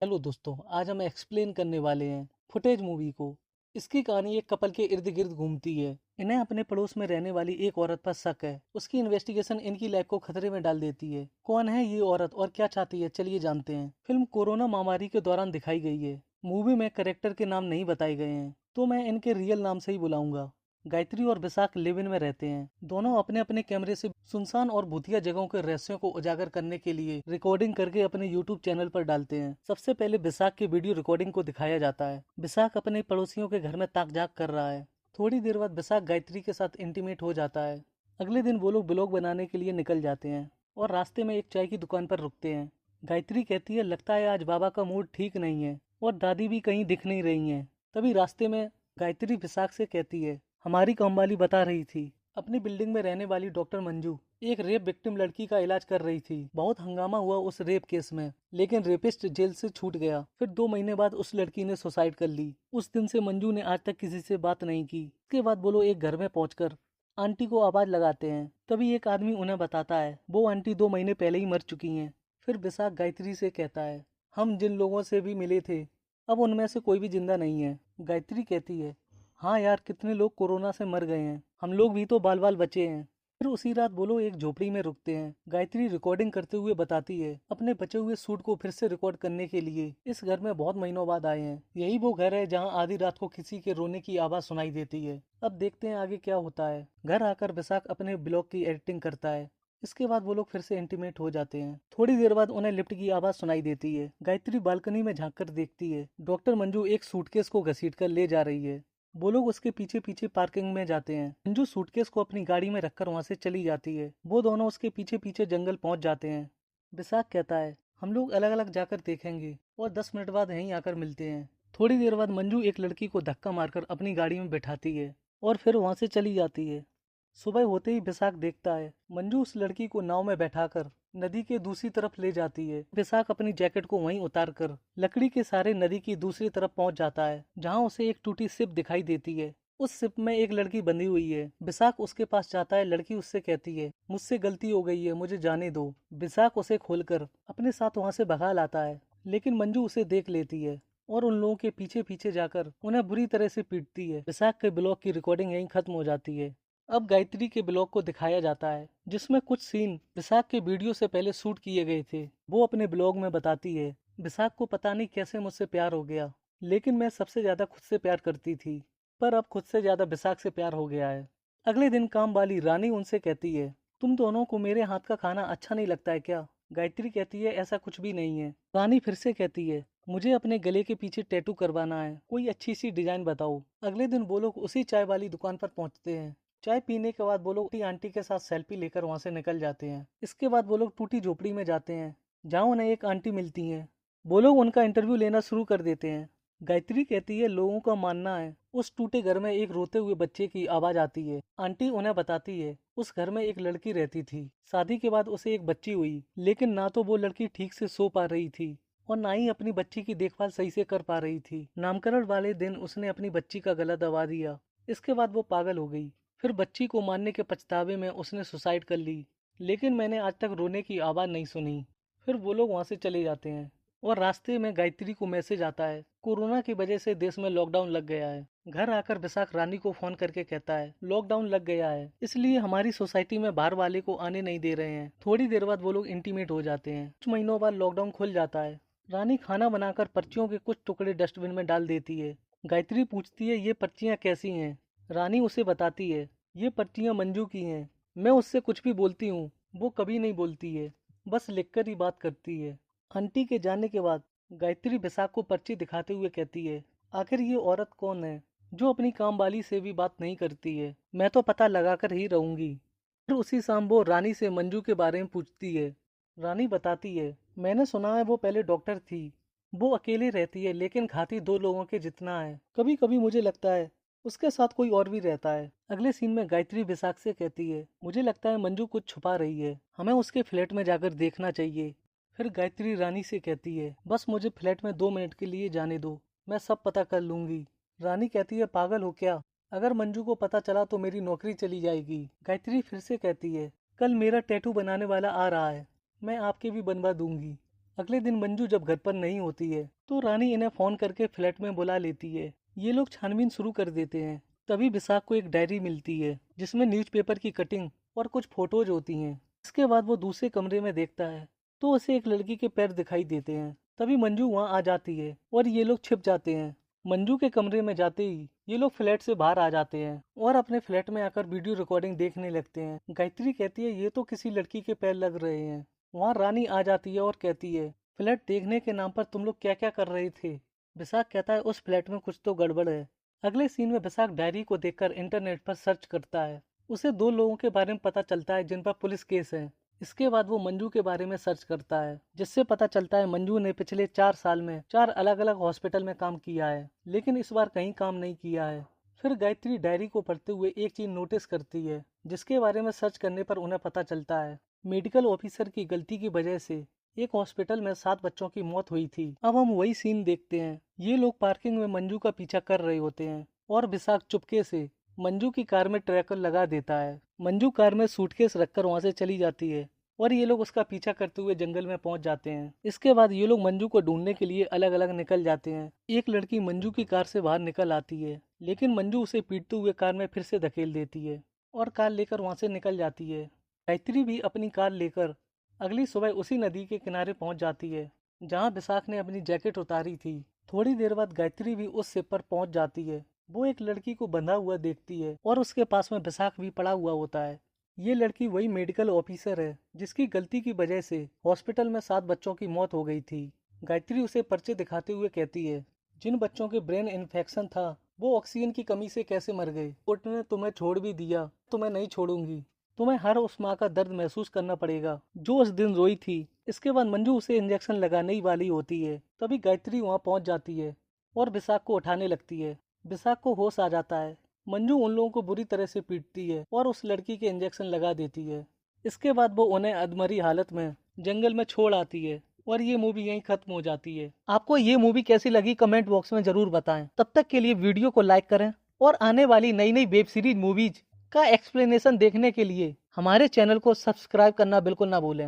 Hello दोस्तों, आज हम एक्सप्लेन करने वाले हैं फुटेज मूवी को। इसकी कहानी एक कपल के इर्द गिर्द घूमती है। इन्हें अपने पड़ोस में रहने वाली एक औरत पर शक है। उसकी इन्वेस्टिगेशन इनकी लाइफ को खतरे में डाल देती है। कौन है ये औरत और क्या चाहती है, चलिए जानते हैं। फिल्म कोरोना महामारी के दौरान दिखाई गई है। मूवी में कैरेक्टर के नाम नहीं बताए गए हैं, तो मैं इनके रियल नाम से ही बुलाऊंगा। गायत्री और विशाख लिव इन में रहते हैं। दोनों अपने अपने कैमरे से सुनसान और भूतिया जगहों के रहस्यों को उजागर करने के लिए रिकॉर्डिंग करके अपने यूट्यूब चैनल पर डालते हैं। सबसे पहले विशाख की वीडियो रिकॉर्डिंग को दिखाया जाता है। विशाख अपने पड़ोसियों के घर में ताक झाक कर रहा है। थोड़ी देर बाद विशाख गायत्री के साथ इंटीमेट हो जाता है। अगले दिन वो लोग ब्लॉग बनाने के लिए निकल जाते हैं और रास्ते में एक चाय की दुकान पर रुकते हैं। गायत्री कहती है, लगता है आज बाबा का मूड ठीक नहीं है, और दादी भी कहीं दिख नहीं रही हैं। तभी रास्ते में गायत्री विशाख से कहती है, हमारी कामवाली बता रही थी अपनी बिल्डिंग में रहने वाली डॉक्टर मंजू एक रेप विक्टिम लड़की का इलाज कर रही थी। बहुत हंगामा हुआ उस रेप केस में, लेकिन रेपिस्ट जेल से छूट गया। फिर 2 महीने बाद उस लड़की ने सुसाइड कर ली। उस दिन से मंजू ने आज तक किसी से बात नहीं की। उसके बाद वो लोग एक घर में पहुंचकर आंटी को आवाज लगाते हैं। तभी एक आदमी उन्हें बताता है वो आंटी 2 महीने पहले ही मर चुकी हैं। फिर विशाख गायत्री से कहता है, हम जिन लोगों से भी मिले थे अब उनमें से कोई भी जिंदा नहीं है। गायत्री कहती है, हाँ यार, कितने लोग कोरोना से मर गए हैं, हम लोग भी तो बाल बाल बचे हैं। फिर उसी रात वो लोग एक झोपड़ी में रुकते हैं। गायत्री रिकॉर्डिंग करते हुए बताती है अपने बचे हुए शूट को फिर से रिकॉर्ड करने के लिए इस घर में बहुत महीनों बाद आए हैं। यही वो घर है जहाँ आधी रात को किसी के रोने की आवाज सुनाई देती है। अब देखते हैं आगे क्या होता है। घर आकर विशाख अपने ब्लॉग की एडिटिंग करता है। इसके बाद वो लोग फिर से इंटीमेट हो जाते हैं। थोड़ी देर बाद उन्हें लिफ्ट की आवाज सुनाई देती है। गायत्री बालकनी में झांककर देखती है डॉक्टर मंजू एक सूटकेस को घसीटकर ले जा रही है। वो लोग उसके पीछे पीछे पार्किंग में जाते हैं। मंजू सूटकेस को अपनी गाड़ी में रखकर वहां से चली जाती है। वो दोनों उसके पीछे पीछे जंगल पहुंच जाते हैं। विशाख कहता है, हम लोग अलग अलग जाकर देखेंगे और 10 मिनट बाद यहीं आकर मिलते हैं। थोड़ी देर बाद मंजू एक लड़की को धक्का मारकर अपनी गाड़ी में बैठाती है और फिर वहां से चली जाती है। सुबह होते ही विशाख देखता है मंजू उस लड़की को नाव में बैठाकर नदी के दूसरी तरफ ले जाती है। विशाख अपनी जैकेट को वहीं उतार कर लकड़ी के सहारे नदी की दूसरी तरफ पहुंच जाता है, जहां उसे एक टूटी शिप दिखाई देती है। उस शिप में एक लड़की बंधी हुई है। विशाख उसके पास जाता है। लड़की उससे कहती है, मुझसे गलती हो गई है, मुझे जाने दो। विशाख उसे खोलकर अपने साथ वहां से भगा लाता है, लेकिन मंजू उसे देख लेती है और उन लोगों के पीछे पीछे जाकर उन्हें बुरी तरह से पीटती है। विशाख के ब्लॉग की रिकॉर्डिंग यहीं खत्म हो जाती है। अब गायत्री के ब्लॉग को दिखाया जाता है, जिसमें कुछ सीन विशाख के वीडियो से पहले शूट किए गए थे। वो अपने ब्लॉग में बताती है, विशाख को पता नहीं कैसे मुझसे प्यार हो गया, लेकिन मैं सबसे ज्यादा खुद से प्यार करती थी, पर अब खुद से ज्यादा विशाख से प्यार हो गया है। अगले दिन काम वाली रानी उनसे कहती है, तुम दोनों को मेरे हाथ का खाना अच्छा नहीं लगता है क्या? गायत्री कहती है, ऐसा कुछ भी नहीं है। रानी फिर से कहती है, मुझे अपने गले के पीछे टैटू करवाना है, कोई अच्छी सी डिजाइन बताओ। अगले दिन वो लोग उसी चाय वाली दुकान पर पहुंचते हैं। चाय पीने के बाद वो लोग टूटी आंटी के साथ सेल्फी लेकर वहां से निकल जाते हैं। इसके बाद वो लोग टूटी झोपड़ी में जाते हैं, जहाँ उन्हें एक आंटी मिलती हैं। वो लोग उनका इंटरव्यू लेना शुरू कर देते हैं। गायत्री कहती है, लोगों का मानना है उस टूटे घर में एक रोते हुए बच्चे की आवाज आती है। आंटी उन्हें बताती है उस घर में एक लड़की रहती थी। शादी के बाद उसे एक बच्ची हुई, लेकिन ना तो वो लड़की ठीक से सो पा रही थी और ना ही अपनी बच्ची की देखभाल सही से कर पा रही थी। नामकरण वाले दिन उसने अपनी बच्ची का गला दबा दिया। इसके बाद वो पागल हो गई। फिर बच्ची को मारने के पछतावे में उसने सुसाइड कर ली, लेकिन मैंने आज तक रोने की आवाज़ नहीं सुनी। फिर वो लोग वहाँ से चले जाते हैं और रास्ते में गायत्री को मैसेज आता है, कोरोना की वजह से देश में लॉकडाउन लग गया है। घर आकर विशाख रानी को फोन करके कहता है, लॉकडाउन लग गया है, इसलिए हमारी सोसाइटी में बाहर वाले को आने नहीं दे रहे हैं। थोड़ी देर बाद वो लोग इंटीमेट हो जाते हैं। कुछ महीनों बाद लॉकडाउन खुल जाता है। रानी खाना बनाकर पर्चियों के कुछ टुकड़े डस्टबिन में डाल देती है। गायत्री पूछती है, ये पर्चियाँ कैसी हैं? रानी उसे बताती है, ये पर्चियाँ मंजू की हैं। मैं उससे कुछ भी बोलती हूँ, वो कभी नहीं बोलती है, बस लिखकर ही बात करती है। आंटी के जाने के बाद गायत्री विशाख को पर्ची दिखाते हुए कहती है, आखिर ये औरत कौन है जो अपनी कामवाली से भी बात नहीं करती है? मैं तो पता लगाकर ही रहूंगी। फिर उसी शाम वो रानी से मंजू के बारे में पूछती है। रानी बताती है, मैंने सुना है वो पहले डॉक्टर थी। वो अकेले रहती है, लेकिन खाती 2 लोगों के जितना है। कभी कभी मुझे लगता है उसके साथ कोई और भी रहता है। अगले सीन में गायत्री विशाख से कहती है, मुझे लगता है मंजू कुछ छुपा रही है, हमें उसके फ्लैट में जाकर देखना चाहिए। फिर गायत्री रानी से कहती है, बस मुझे फ्लैट में 2 मिनट के लिए जाने दो, मैं सब पता कर लूंगी। रानी कहती है, पागल हो क्या? अगर मंजू को पता चला तो मेरी नौकरी चली जाएगी। गायत्री फिर से कहती है, कल मेरा टैटू बनाने वाला आ रहा है, मैं आपके भी बनवा दूंगी। अगले दिन मंजू जब घर पर नहीं होती है तो रानी इन्हें फोन करके फ्लैट में बुला लेती है। ये लोग छानबीन शुरू कर देते हैं। तभी विशाख को एक डायरी मिलती है जिसमें न्यूज़पेपर की कटिंग और कुछ फोटोज होती हैं। इसके बाद वो दूसरे कमरे में देखता है तो उसे एक लड़की के पैर दिखाई देते हैं। तभी मंजू वहां आ जाती है और ये लोग छिप जाते हैं। मंजू के कमरे में जाते ही ये लोग फ्लैट से बाहर आ जाते हैं और अपने फ्लैट में आकर वीडियो रिकॉर्डिंग देखने लगते हैं। गायत्री कहती है ये तो किसी लड़की के पैर लग रहे हैं। वहाँ रानी आ जाती है और कहती है फ्लैट देखने के नाम पर तुम लोग क्या क्या कर रहे थे। विशाख कहता है उस फ्लैट में कुछ तो गड़बड़ है। अगले सीन में विशाख डायरी को देखकर इंटरनेट पर सर्च करता है। उसे 2 लोगों के बारे में पता चलता है जिन पर पुलिस केस है। इसके बाद वो मंजू के बारे में सर्च करता है जिससे पता चलता है मंजू ने पिछले 4 साल में 4 अलग अलग हॉस्पिटल में काम किया है, लेकिन इस बार कहीं काम नहीं किया है। फिर गायत्री डायरी को पढ़ते हुए एक चीज नोटिस करती है जिसके बारे में सर्च करने पर उन्हें पता चलता है मेडिकल ऑफिसर की गलती की वजह से एक हॉस्पिटल में 7 बच्चों की मौत हुई थी। अब हम वही सीन देखते हैं। ये लोग पार्किंग में मंजू का पीछा कर रहे होते हैं और विशाख चुपके से मंजू की कार में ट्रैकर लगा देता है। मंजू कार में सूटकेस रखकर वहां से चली जाती है और ये लोग उसका पीछा करते हुए जंगल में पहुंच जाते हैं। इसके बाद ये लोग मंजू को ढूंढने के लिए अलग अलग निकल जाते हैं। एक लड़की मंजू की कार से बाहर निकल आती है लेकिन मंजू उसे पीटते हुए कार में फिर से धकेल देती है और कार लेकर वहां से निकल जाती है। गायत्री भी अपनी कार लेकर अगली सुबह उसी नदी के किनारे पहुंच जाती है जहां विशाख ने अपनी जैकेट उतारी थी। थोड़ी देर बाद गायत्री भी उस शिप पर पहुंच जाती है। वो एक लड़की को बंधा हुआ देखती है और उसके पास में विशाख भी पड़ा हुआ होता है। ये लड़की वही मेडिकल ऑफिसर है जिसकी गलती की वजह से हॉस्पिटल में 7 बच्चों की मौत हो गई थी। गायत्री उसे पर्चे दिखाते हुए कहती है जिन बच्चों के ब्रेन इन्फेक्शन था वो ऑक्सीजन की कमी से कैसे मर गए। कोर्ट ने तुम्हें छोड़ भी दिया, तुम्हें नहीं छोड़ूंगी। तुम्हें हर उस माँ का दर्द महसूस करना पड़ेगा जो उस दिन रोई थी। इसके बाद मंजू उसे इंजेक्शन लगाने ही वाली होती है। तभी गायत्री वहां पहुंच जाती है और विशाख को उठाने लगती है। विशाख को होश आ जाता है। मंजू उन लोगों को बुरी तरह से पीटती है और उस लड़की के इंजेक्शन लगा देती है। इसके बाद वो उन्हें अधमरी हालत में जंगल में छोड़ आती है और ये मूवी यहीं खत्म हो जाती है। आपको ये मूवी कैसी लगी कमेंट बॉक्स में जरूर बताएं। तब तक के लिए वीडियो को लाइक करें और आने वाली नई नई वेब सीरीज मूवीज का एक्सप्लेनेशन देखने के लिए हमारे चैनल को सब्सक्राइब करना बिल्कुल ना भूलें।